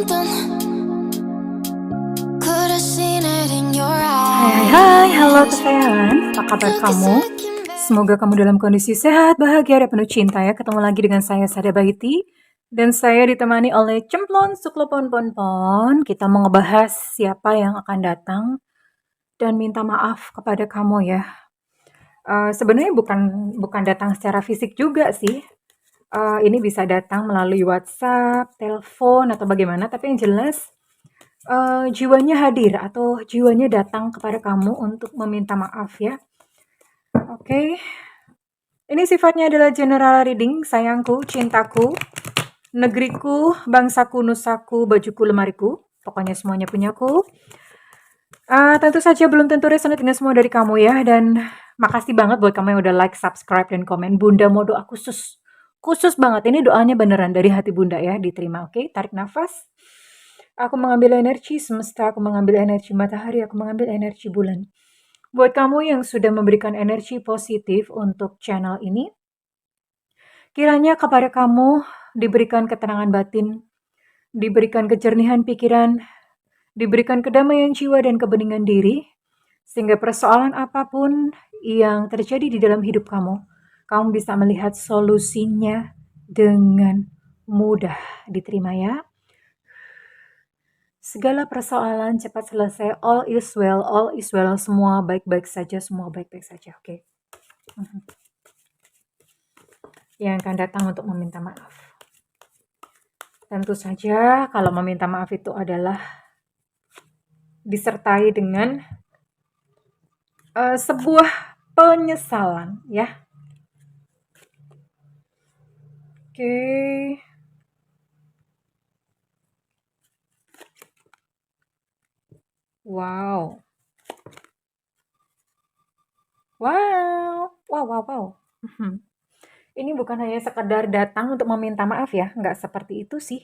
something. Could have seen it in your Hai, eyes. halo kesayangan, apa kabar Took a kamu? second, Semoga kamu dalam kondisi sehat, bahagia, dan penuh cinta ya. Ketemu lagi dengan saya, Sada Baiti. Dan saya ditemani oleh Cemplon Suklopon Ponpon. Kita mau ngebahas siapa yang akan datang dan minta maaf kepada kamu ya. Sebenarnya bukan datang secara fisik juga sih. Ini bisa datang melalui WhatsApp, telepon, atau bagaimana. Tapi yang jelas jiwanya hadir atau jiwanya datang kepada kamu untuk meminta maaf ya. Oke. Ini sifatnya adalah general reading, sayangku, cintaku, negeriku, bangsaku, nusaku, bajuku, lemariku. Pokoknya semuanya punyaku. Tentu saja belum tentu resonate dengan semua dari kamu ya. Dan makasih banget buat kamu yang udah like, subscribe, dan komen. Bunda mau doa khusus. Khusus banget. Ini doanya beneran dari hati Bunda ya. Diterima, oke? Tarik nafas. Aku mengambil energi semesta, aku mengambil energi matahari, aku mengambil energi bulan. Buat kamu yang sudah memberikan energi positif untuk channel ini, kiranya kepada kamu diberikan ketenangan batin, diberikan kejernihan pikiran, diberikan kedamaian jiwa dan kebeningan diri, sehingga persoalan apapun yang terjadi di dalam hidup kamu, kamu bisa melihat solusinya dengan mudah. Diterima ya. Segala persoalan cepat selesai, all is well, semua baik-baik saja, oke. Yang akan datang untuk meminta maaf. Tentu saja kalau meminta maaf itu adalah disertai dengan sebuah penyesalan ya. Oke. Wow. Ini bukan hanya sekedar datang untuk meminta maaf ya, nggak seperti itu sih.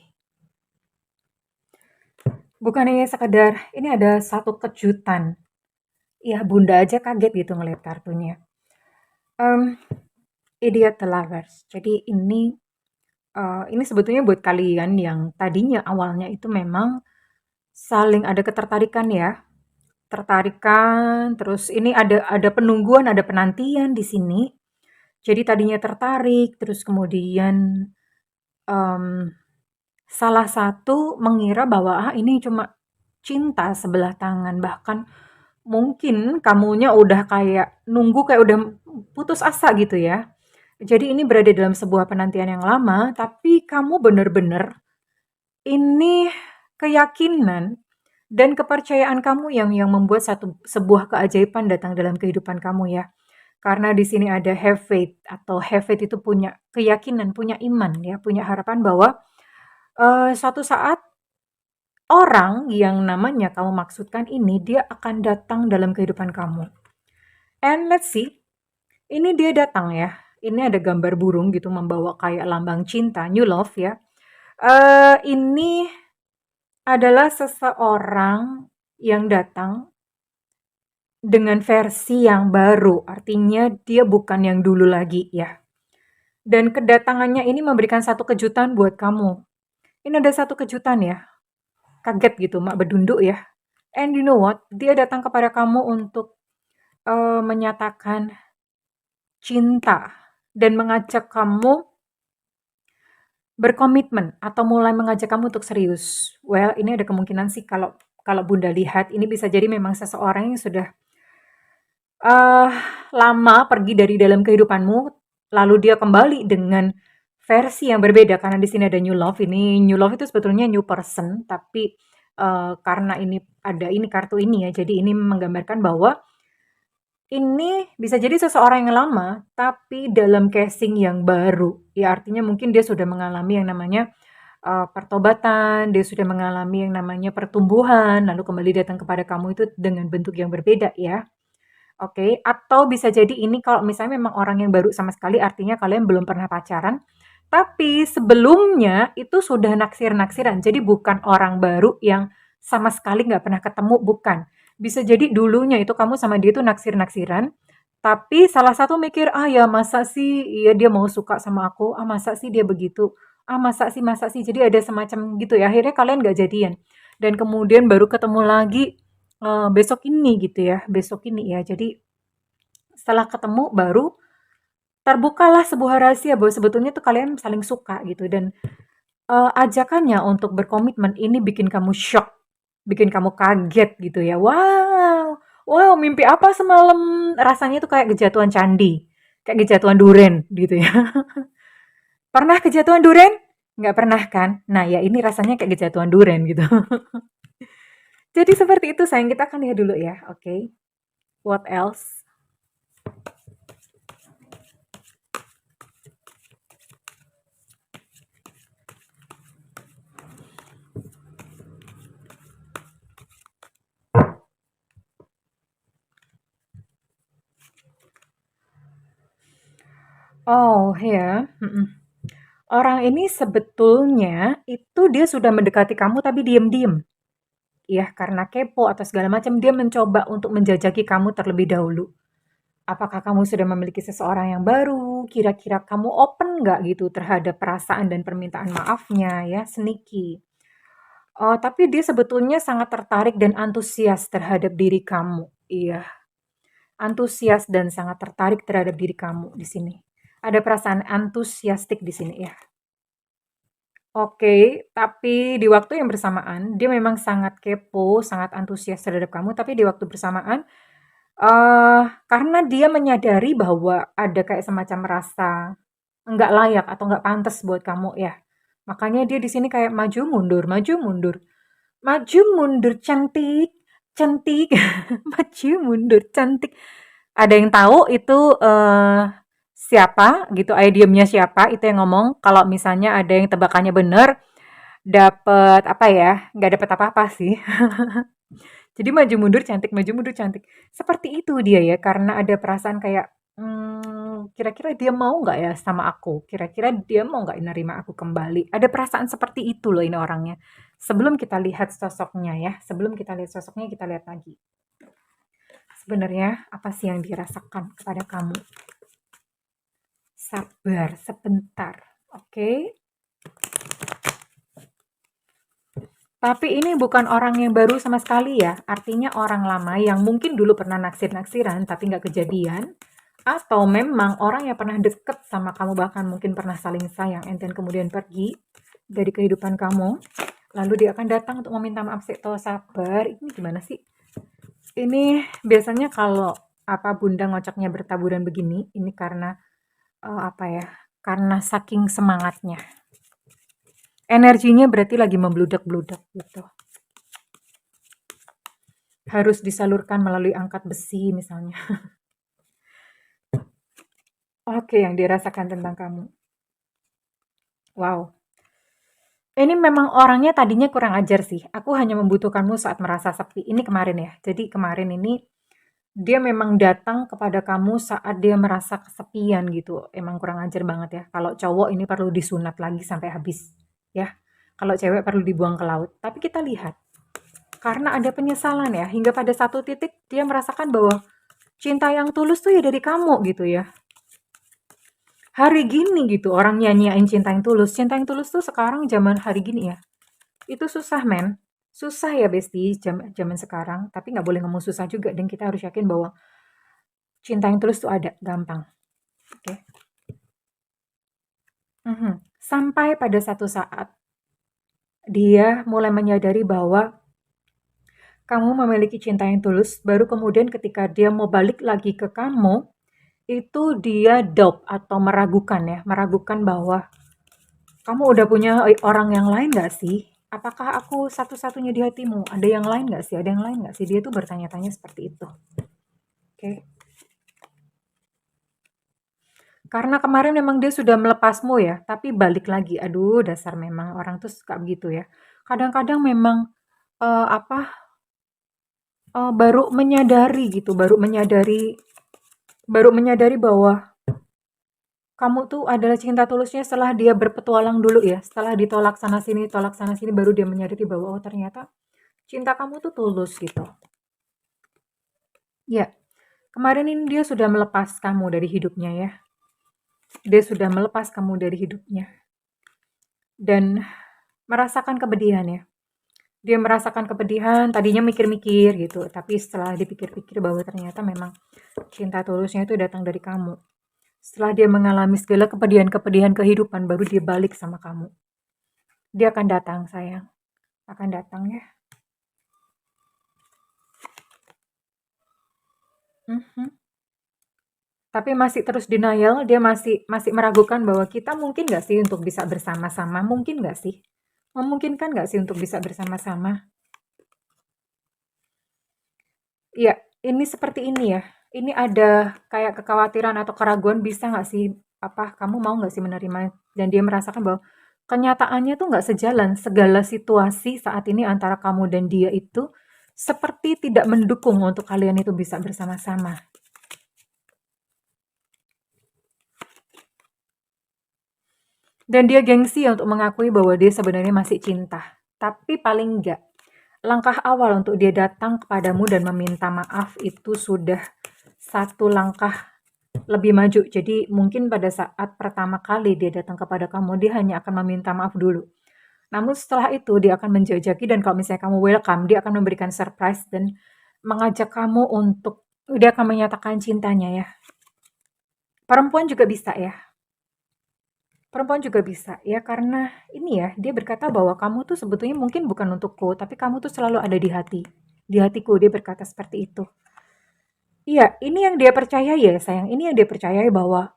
Bukan hanya sekedar, ini ada satu kejutan. Ya, Bunda aja kaget gitu ngeliat kartunya. Idiot the Lovers. Jadi ini sebetulnya buat kalian yang tadinya awalnya itu memang saling ada ketertarikan ya. Tertarikan, terus ini ada penungguan, ada penantian di sini. Jadi tadinya tertarik, terus kemudian salah satu mengira bahwa ini cuma cinta sebelah tangan, bahkan mungkin kamunya udah kayak nunggu, kayak udah putus asa gitu ya. Jadi ini berada dalam sebuah penantian yang lama, tapi kamu bener-bener ini keyakinan dan kepercayaan kamu yang membuat sebuah keajaiban datang dalam kehidupan kamu ya. Karena di sini ada have faith, atau have faith itu punya keyakinan, punya iman ya, punya harapan bahwa suatu saat orang yang namanya kamu maksudkan ini, dia akan datang dalam kehidupan kamu. And let's see, ini dia datang ya. Ini ada gambar burung gitu membawa kayak lambang cinta, new love ya. Ini adalah seseorang yang datang dengan versi yang baru, artinya dia bukan yang dulu lagi ya. Dan kedatangannya ini memberikan satu kejutan buat kamu. Ini ada satu kejutan ya. Kaget gitu, mak bedunduk ya. And you know what? Dia datang kepada kamu untuk menyatakan cinta dan mengajak kamu berkomitmen atau mulai mengajak kamu untuk serius. Well, ini ada kemungkinan sih kalau Bunda lihat ini bisa jadi memang seseorang yang sudah lama pergi dari dalam kehidupanmu, lalu dia kembali dengan versi yang berbeda karena di sini ada new love. Ini new love itu sebetulnya new person, tapi karena ini ada ini kartu ini ya, jadi ini menggambarkan bahwa ini bisa jadi seseorang yang lama, tapi dalam casing yang baru. Ya artinya mungkin dia sudah mengalami yang namanya pertobatan, dia sudah mengalami yang namanya pertumbuhan, lalu kembali datang kepada kamu itu dengan bentuk yang berbeda ya. Oke, atau bisa jadi ini kalau misalnya memang orang yang baru sama sekali, artinya kalian belum pernah pacaran, tapi sebelumnya itu sudah naksir-naksiran. Jadi bukan orang baru yang sama sekali nggak pernah ketemu, bukan. Bisa jadi dulunya itu kamu sama dia tuh naksir-naksiran, tapi salah satu mikir, ya masa sih iya dia mau suka sama aku, masa sih dia begitu, masa sih, jadi ada semacam gitu ya, akhirnya kalian nggak jadian. Dan kemudian baru ketemu lagi, besok ini gitu ya, besok ini ya. Jadi setelah ketemu baru terbukalah sebuah rahasia bahwa sebetulnya tuh kalian saling suka gitu dan, ajakannya untuk berkomitmen ini bikin kamu syok, bikin kamu kaget gitu ya. Wow wow mimpi apa semalam? Rasanya tuh kayak kejatuhan candi, kayak kejatuhan duren gitu ya. Pernah kejatuhan duren? Nggak pernah kan? Nah ya ini rasanya kayak kejatuhan duren gitu. Jadi seperti itu sayang, kita akan lihat dulu ya, oke? What else? Oh ya, orang ini sebetulnya itu dia sudah mendekati kamu tapi diem-diem. Ya, karena kepo atau segala macam dia mencoba untuk menjajaki kamu terlebih dahulu. Apakah kamu sudah memiliki seseorang yang baru? Kira-kira kamu open nggak gitu terhadap perasaan dan permintaan maafnya ya, sneaky. Tapi dia sebetulnya sangat tertarik dan antusias terhadap diri kamu. Iya, antusias dan sangat tertarik terhadap diri kamu di sini. Ada perasaan antusiastik di sini ya. Oke, tapi di waktu yang bersamaan dia memang sangat kepo, sangat antusias terhadap kamu, tapi di waktu bersamaan karena dia menyadari bahwa ada kayak semacam rasa nggak layak atau nggak pantas buat kamu ya. Makanya dia di sini kayak maju mundur, maju mundur, maju mundur, cantik, cantik, maju mundur, cantik. Ada yang tahu itu siapa gitu, idiomnya siapa itu yang ngomong. Kalau misalnya ada yang tebakannya bener, dapat apa ya? Nggak dapat apa-apa sih. Jadi maju mundur cantik. Seperti itu dia ya, karena ada perasaan kayak, kira-kira dia mau nggak ya sama aku? Kira-kira dia mau nggak nerima aku kembali? Ada perasaan seperti itu loh ini orangnya. Sebelum kita lihat sosoknya ya, sebelum kita lihat sosoknya kita lihat lagi. Sebenarnya apa sih yang dirasakan kepada kamu? Sabar sebentar, oke? Tapi ini bukan orang yang baru sama sekali ya, artinya orang lama yang mungkin dulu pernah naksir-naksiran tapi nggak kejadian, atau memang orang yang pernah deket sama kamu bahkan mungkin pernah saling sayang and then kemudian pergi dari kehidupan kamu, lalu dia akan datang untuk meminta maaf sih, toh sabar, ini gimana sih? Ini biasanya kalau apa bunda ngocoknya bertaburan begini, ini karena apa ya? Karena saking semangatnya. Energinya berarti lagi membludak-bludak gitu. Harus disalurkan melalui angkat besi misalnya. Oke, yang dirasakan tentang kamu. Wow. Ini memang orangnya tadinya kurang ajar sih. Aku hanya membutuhkanmu saat merasa sepi. Ini kemarin ya. Jadi kemarin ini dia memang datang kepada kamu saat dia merasa kesepian gitu. Emang kurang ajar banget ya. Kalau cowok ini perlu disunat lagi sampai habis. Ya. Kalau cewek perlu dibuang ke laut. Tapi kita lihat. Karena ada penyesalan ya. Hingga pada satu titik dia merasakan bahwa cinta yang tulus tuh ya dari kamu gitu ya. Hari gini gitu orang nyanyiin cinta yang tulus. Cinta yang tulus tuh sekarang zaman hari gini ya. Itu susah men. Susah ya besti zaman sekarang. Tapi nggak boleh ngomong susah juga. Dan kita harus yakin bahwa cinta yang tulus tuh ada. Gampang. Oke. Sampai pada satu saat dia mulai menyadari bahwa kamu memiliki cinta yang tulus. Baru kemudian ketika dia mau balik lagi ke kamu, itu dia doubt atau meragukan ya. Meragukan bahwa kamu udah punya orang yang lain gak sih? Apakah aku satu-satunya di hatimu? Ada yang lain gak sih? Ada yang lain gak sih? Dia tuh bertanya-tanya seperti itu. Oke. Karena kemarin memang dia sudah melepasmu ya, tapi balik lagi. Aduh, dasar memang orang tuh suka begitu ya. Kadang-kadang memang apa baru menyadari gitu, baru menyadari bahwa kamu tuh adalah cinta tulusnya setelah dia berpetualang dulu ya, setelah ditolak sana sini, baru dia menyadari bahwa oh ternyata cinta kamu tuh tulus gitu. Ya, kemarin ini dia sudah melepas kamu dari hidupnya ya. Dia sudah melepas kamu dari hidupnya. dan merasakan kepedihan ya. Dia merasakan kepedihan, tadinya mikir-mikir gitu, tapi setelah dipikir-pikir bahwa ternyata memang cinta tulusnya itu datang dari kamu. Setelah dia mengalami segala kepedihan-kepedihan kehidupan, baru dia balik sama kamu. Dia akan datang, sayang. Akan datang ya. Mhm. Tapi masih terus denial, dia masih masih meragukan bahwa kita mungkin nggak sih untuk bisa bersama-sama? Mungkin nggak sih? Memungkinkan nggak sih untuk bisa bersama-sama? Iya, ini seperti ini ya. Ini ada kayak kekhawatiran atau keraguan bisa nggak sih, apa kamu mau nggak sih menerima? Dan dia merasakan bahwa kenyataannya tuh nggak sejalan. Segala situasi saat ini antara kamu dan dia itu seperti tidak mendukung untuk kalian itu bisa bersama-sama. Dan dia gengsi ya untuk mengakui bahwa dia sebenarnya masih cinta. Tapi paling enggak, langkah awal untuk dia datang kepadamu dan meminta maaf itu sudah satu langkah lebih maju. Jadi mungkin pada saat pertama kali dia datang kepada kamu, dia hanya akan meminta maaf dulu. Namun setelah itu dia akan menjajaki dan kalau misalnya kamu welcome, dia akan memberikan surprise dan mengajak kamu untuk dia akan menyatakan cintanya ya. Perempuan juga bisa ya. Perempuan juga bisa ya karena ini ya, dia berkata bahwa kamu tuh sebetulnya mungkin bukan untukku, tapi kamu tuh selalu ada di hati. Di hatiku dia berkata seperti itu. Iya, ini yang dia percayai ya sayang. Ini yang dia percayai bahwa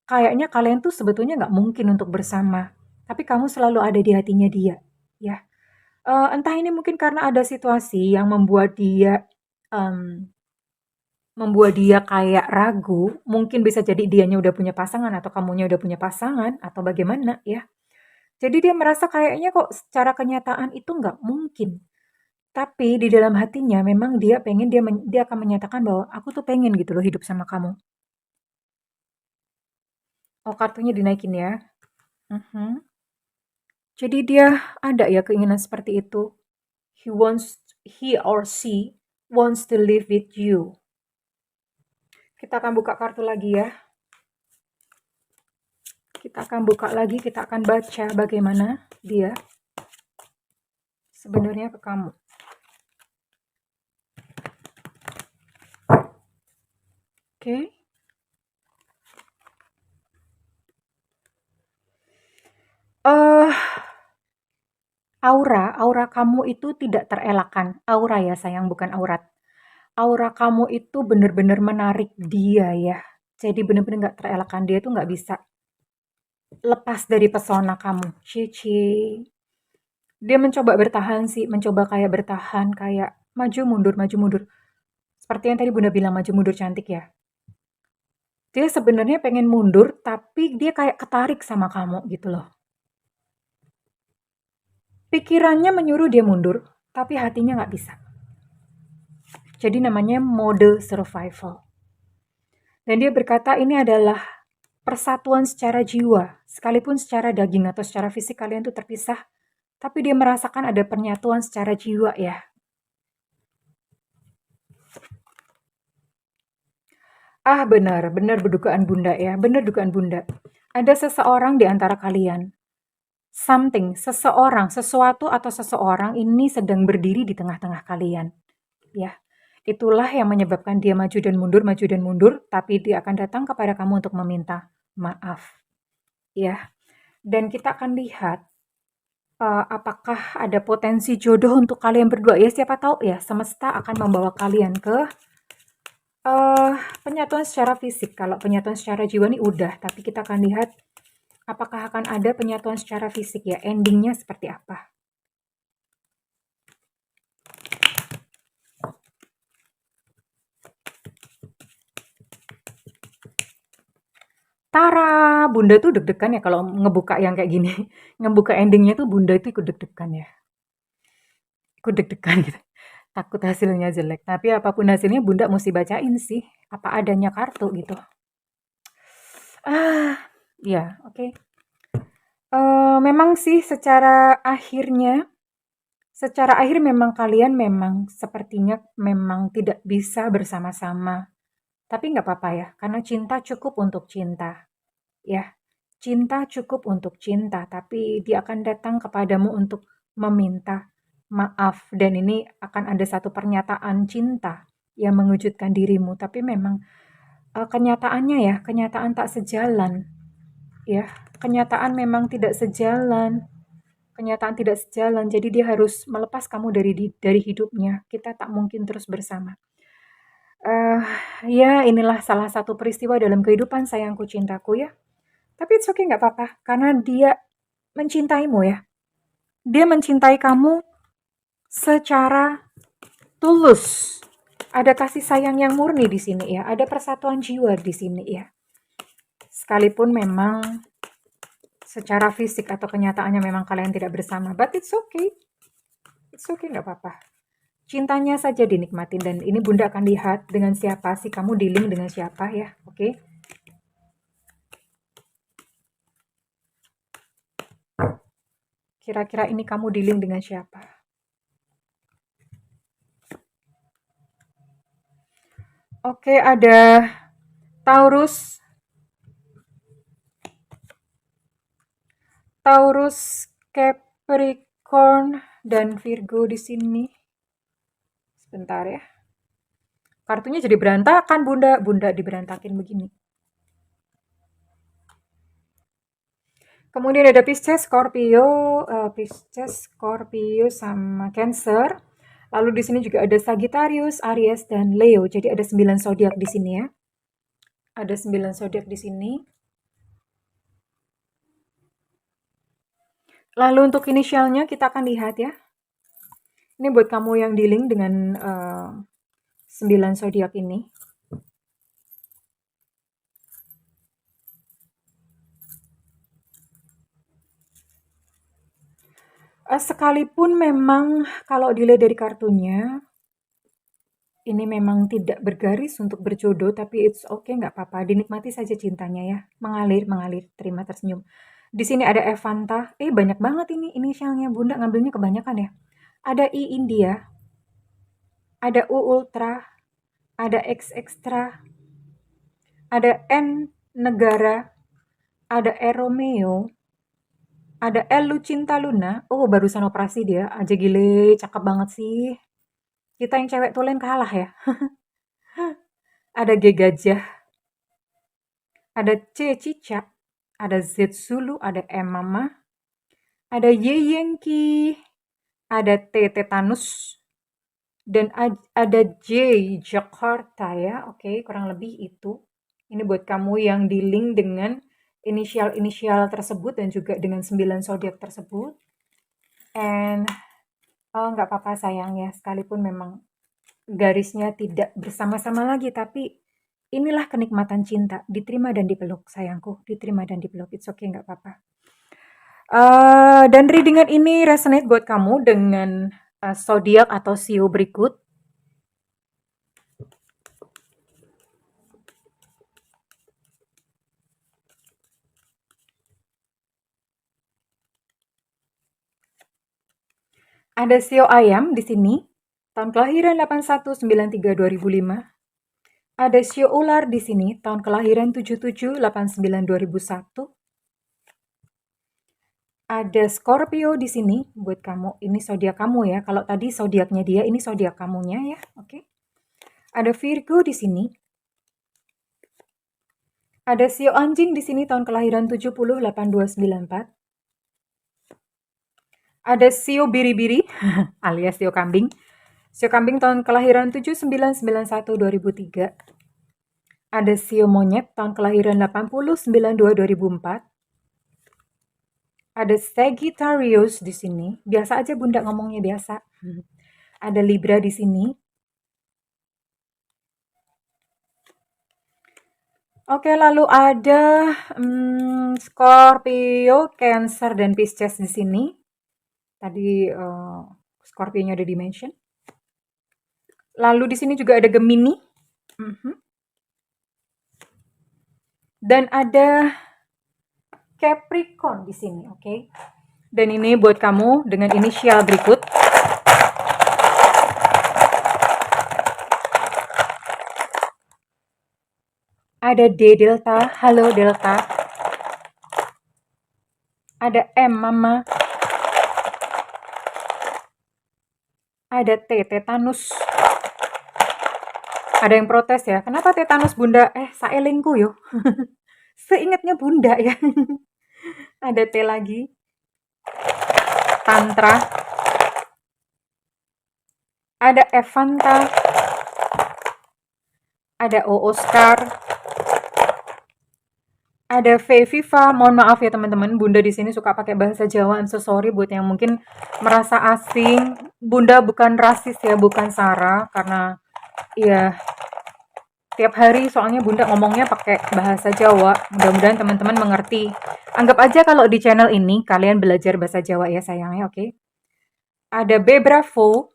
kayaknya kalian tuh sebetulnya nggak mungkin untuk bersama. Tapi kamu selalu ada di hatinya dia. Ya, entah ini mungkin karena ada situasi yang em, membuat dia kayak ragu. Mungkin bisa jadi dianya udah punya pasangan atau kamunya udah punya pasangan atau bagaimana ya. Jadi dia merasa kayaknya kok secara kenyataan itu nggak mungkin. Tapi di dalam hatinya memang dia pengen dia akan menyatakan bahwa aku tuh pengen gitu loh hidup sama kamu. Oh, kartunya dinaikin ya. Mhm. Jadi dia ada ya keinginan seperti itu. He or she wants to live with you. Kita akan buka kartu lagi ya. Kita akan buka lagi, kita akan baca bagaimana dia sebenarnya ke kamu. Oke. Eh, aura kamu itu tidak terelakkan. Aura ya sayang, bukan aurat. Aura kamu itu bener-bener menarik dia ya. Jadi bener-bener nggak terelakkan, dia tuh nggak bisa lepas dari pesona kamu. Cici. Dia mencoba bertahan sih, mencoba kayak bertahan, kayak maju mundur, maju mundur. Seperti yang tadi Bunda bilang maju mundur cantik ya. Dia sebenarnya pengen mundur, tapi dia kayak ketarik sama kamu gitu loh. Pikirannya menyuruh dia mundur, tapi hatinya nggak bisa. Jadi namanya mode survival. Dan dia berkata ini adalah persatuan secara jiwa. Sekalipun secara daging atau secara fisik kalian tuh terpisah, tapi dia merasakan ada penyatuan secara jiwa ya. Ah benar, benar berdugaan Bunda ya, benar dugaan Bunda. Ada seseorang di antara kalian, seseorang, sesuatu atau seseorang ini sedang berdiri di tengah-tengah kalian. Ya, itulah yang menyebabkan dia maju dan mundur, tapi dia akan datang kepada kamu untuk meminta maaf. Ya, dan kita akan lihat apakah ada potensi jodoh untuk kalian berdua ya. Siapa tahu ya, semesta akan membawa kalian ke penyatuan secara fisik. Kalau penyatuan secara jiwa ini udah, tapi kita akan lihat apakah akan ada penyatuan secara fisik ya. Endingnya seperti apa. Tara, Bunda tuh deg-degan ya kalau ngebuka yang kayak gini. Ngebuka endingnya tuh Bunda itu ikut deg-degan ya. Ikut deg-degan gitu. Takut hasilnya jelek. Tapi apapun hasilnya Bunda mesti bacain sih. Apa adanya kartu gitu. Ah, ya, oke. Memang sih secara akhir memang kalian memang sepertinya memang tidak bisa bersama-sama. Tapi nggak apa-apa ya, karena cinta cukup untuk cinta. Ya, Cinta cukup untuk cinta, tapi dia akan datang kepadamu untuk meminta maaf. Dan ini akan ada satu pernyataan cinta yang mengejutkan dirimu. Tapi memang kenyataannya ya, kenyataan tak sejalan. Ya, kenyataan memang tidak sejalan. Kenyataan tidak sejalan, jadi dia harus melepas kamu dari hidupnya. Kita tak mungkin terus bersama. Eh, ya inilah salah satu peristiwa dalam kehidupan sayangku cintaku ya. Tapi it's okay nggak apa-apa, karena dia mencintaimu ya. Dia mencintai kamu secara tulus. Ada kasih sayang yang murni di sini ya, ada persatuan jiwa di sini ya. Sekalipun memang secara fisik atau kenyataannya memang kalian tidak bersama, but it's okay. It's okay, nggak apa-apa. Cintanya saja dinikmatin, dan ini Bunda akan lihat dengan siapa sih kamu dealing dengan siapa ya, oke? Kira-kira ini kamu dealing dengan siapa? Oke, ada Taurus, Capricorn, dan Virgo di sini. Sebentar ya. Kartunya jadi berantakan, Bunda. Bunda diberantakin begini. Kemudian ada Pisces, Scorpio sama Cancer. Lalu di sini juga ada Sagittarius, Aries, dan Leo. Jadi ada 9 zodiak di sini ya. Ada 9 zodiak di sini. Lalu untuk inisialnya kita akan lihat ya. Ini buat kamu yang dealing dengan 9 zodiak ini. Sekalipun memang kalau dilihat dari kartunya, ini memang tidak bergaris untuk berjodoh, tapi it's okay, nggak apa-apa. Dinikmati saja cintanya ya. Mengalir, terima tersenyum. Di sini ada Evanta. Banyak banget ini inisialnya. Bunda ngambilnya kebanyakan ya. Ada I India, ada U Ultra, ada X Extra, ada N Negara, ada E Romeo, ada L Lucinta Luna. Oh, barusan operasi dia. Aja gile, cakep banget sih. Kita yang cewek tulen kalah ya. Ada G Gajah, ada C Cicak, ada Z Zulu, ada M Mama, ada Y Yankee, ada T Tetanus, dan ada J Jakarta ya. Oke, kurang lebih itu. Ini buat kamu yang dealing dengan inisial-inisial tersebut dan juga dengan 9 zodiak tersebut. And nggak apa-apa sayang ya, sekalipun memang garisnya tidak bersama-sama lagi, tapi inilah kenikmatan cinta, diterima dan dipeluk sayangku, diterima dan dipeluk, it's okay, nggak apa-apa. Dan readingan ini resonate buat kamu dengan zodiak atau sio berikut. Ada sio ayam di sini, tahun kelahiran 8193-2005. Ada sio ular di sini, tahun kelahiran 7789-2001. Ada Scorpio di sini buat kamu. Ini zodiak kamu ya. Kalau tadi zodiaknya dia, ini zodiak kamunya ya. Oke. Ada Virgo di sini. Ada sio anjing di sini, tahun kelahiran 708294. Ada sio biri-biri alias sio kambing. Sio kambing tahun kelahiran 7991-2003. Ada sio monyet tahun kelahiran 8092-2004. Ada Sagittarius di sini. Biasa aja Bunda ngomongnya biasa. Ada Libra di sini. Oke, lalu ada Scorpio, Cancer, dan Pisces di sini. Tadi Scorpio-nya udah di-mention. Lalu di sini juga ada Gemini. Dan ada Capricorn di sini, oke? Dan ini buat kamu dengan inisial berikut. Ada D Delta, halo Delta. Ada M, Mama. Ada T, tetanus. Ada yang protes ya, kenapa tetanus Bunda? Saelingku yo. Seingatnya Bunda ya. Ada T lagi. Tantra. Ada Evanta. Ada O Oscar. Ada V Viva. Mohon maaf ya teman-teman, Bunda di sini suka pakai bahasa Jawa. I'm so sorry buat yang mungkin merasa asing. Bunda bukan rasis ya, bukan sara, karena ya tiap hari soalnya Bunda ngomongnya pakai bahasa Jawa. Mudah-mudahan teman-teman mengerti. Anggap aja kalau di channel ini kalian belajar bahasa Jawa ya sayangnya, oke? Ada B Bravo.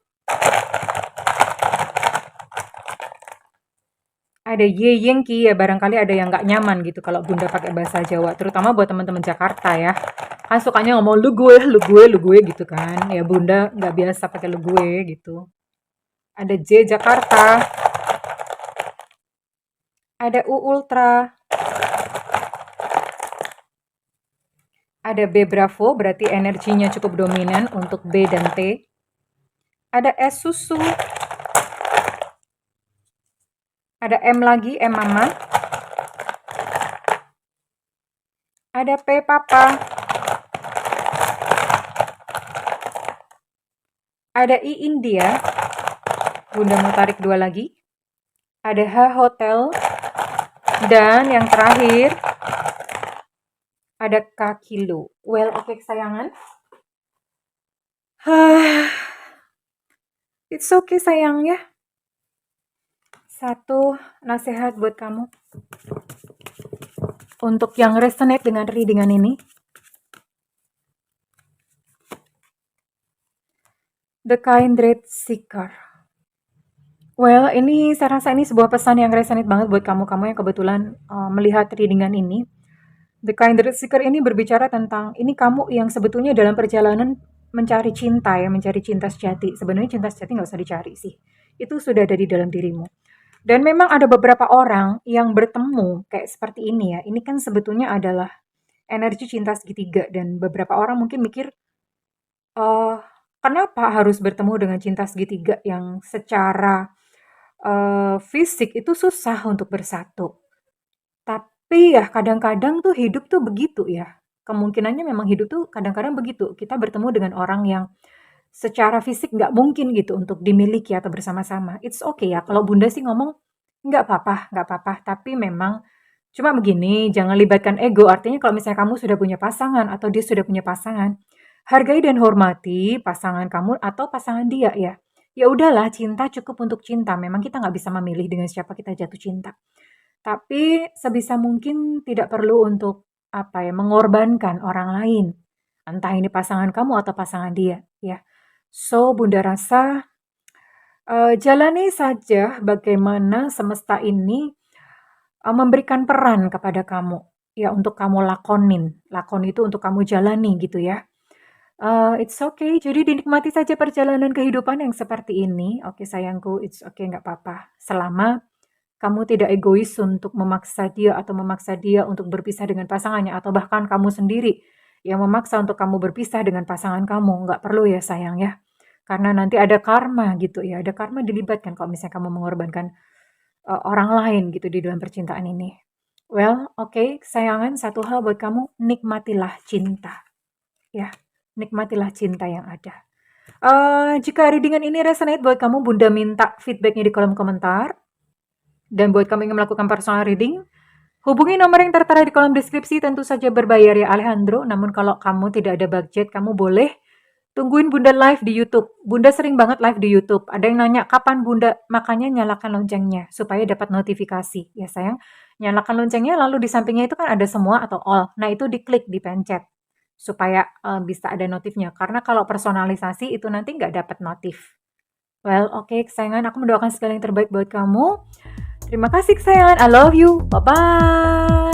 Ada Y Yengki, ya barangkali ada yang nggak nyaman gitu kalau Bunda pakai bahasa Jawa. Terutama buat teman-teman Jakarta ya. Kan sukanya ngomong lu gue gitu kan. Ya Bunda nggak biasa pakai lu gue gitu. Ada J Jakarta. Ada U Ultra. Ada B Bravo, berarti energinya cukup dominan untuk B dan T. Ada S Susu. Ada M lagi, M Mama. Ada P Papa. Ada I India. Bunda mau tarik 2 lagi. Ada H Hotel. Dan yang terakhir ada K Kilo. Well, oke kesayangan. It's okay sayang ya. Satu nasihat buat kamu. Untuk yang resonate dengan readingan ini. The Kindred Seeker. Well, ini saya rasa ini sebuah pesan yang resonate banget buat kamu-kamu yang kebetulan melihat readingan ini. The Kindred Seeker ini berbicara tentang ini kamu yang sebetulnya dalam perjalanan mencari cinta ya, mencari cinta sejati. Sebenarnya cinta sejati nggak usah dicari sih. Itu sudah ada di dalam dirimu. Dan memang ada beberapa orang yang bertemu kayak seperti ini ya. Ini kan sebetulnya adalah energi cinta segitiga dan beberapa orang mungkin mikir kenapa harus bertemu dengan cinta segitiga yang secara fisik itu susah untuk bersatu. Tapi ya kadang-kadang tuh hidup tuh begitu ya. Kemungkinannya memang hidup tuh kadang-kadang begitu. Kita bertemu dengan orang yang secara fisik nggak mungkin gitu untuk dimiliki atau bersama-sama. It's okay ya. Kalau Bunda sih ngomong nggak apa-apa, nggak apa-apa. Tapi memang cuma begini, jangan libatkan ego. Artinya kalau misalnya kamu sudah punya pasangan atau dia sudah punya pasangan, hargai dan hormati pasangan kamu atau pasangan dia ya. Ya udahlah, cinta cukup untuk cinta. Memang kita nggak bisa memilih dengan siapa kita jatuh cinta. Tapi sebisa mungkin tidak perlu untuk mengorbankan orang lain. Entah ini pasangan kamu atau pasangan dia, ya. So, Bunda rasa jalani saja bagaimana semesta ini memberikan peran kepada kamu, ya untuk kamu lakonin. Lakon itu untuk kamu jalani gitu ya. It's okay, jadi dinikmati saja perjalanan kehidupan yang seperti ini. Oke sayangku, it's okay, nggak apa-apa. Selama kamu tidak egois untuk memaksa dia atau memaksa dia untuk berpisah dengan pasangannya. Atau bahkan kamu sendiri yang memaksa untuk kamu berpisah dengan pasangan kamu. Nggak perlu ya sayang ya. Karena nanti ada karma gitu ya. Ada karma dilibatkan kalau misalnya kamu mengorbankan orang lain gitu di dalam percintaan ini. Well, oke, kesayangan, satu hal buat kamu, nikmatilah cinta. Ya. Nikmatilah cinta yang ada. Jika readingan ini resonate buat kamu, Bunda minta feedbacknya di kolom komentar. Dan buat kamu yang ingin melakukan personal reading, hubungi nomor yang tertera di kolom deskripsi. Tentu saja berbayar ya Alejandro. Namun kalau kamu tidak ada budget, kamu boleh tungguin Bunda live di YouTube. Bunda sering banget live di YouTube. Ada yang nanya kapan Bunda, makanya nyalakan loncengnya supaya dapat notifikasi. Ya sayang, nyalakan loncengnya lalu di sampingnya itu kan ada semua atau all. Nah itu diklik, dipencet supaya bisa ada notifnya. Karena kalau personalisasi itu nanti nggak dapat notif. Well, oke kesayangan, aku mendoakan segala yang terbaik buat kamu. Terima kasih kesayangan, I love you, bye-bye.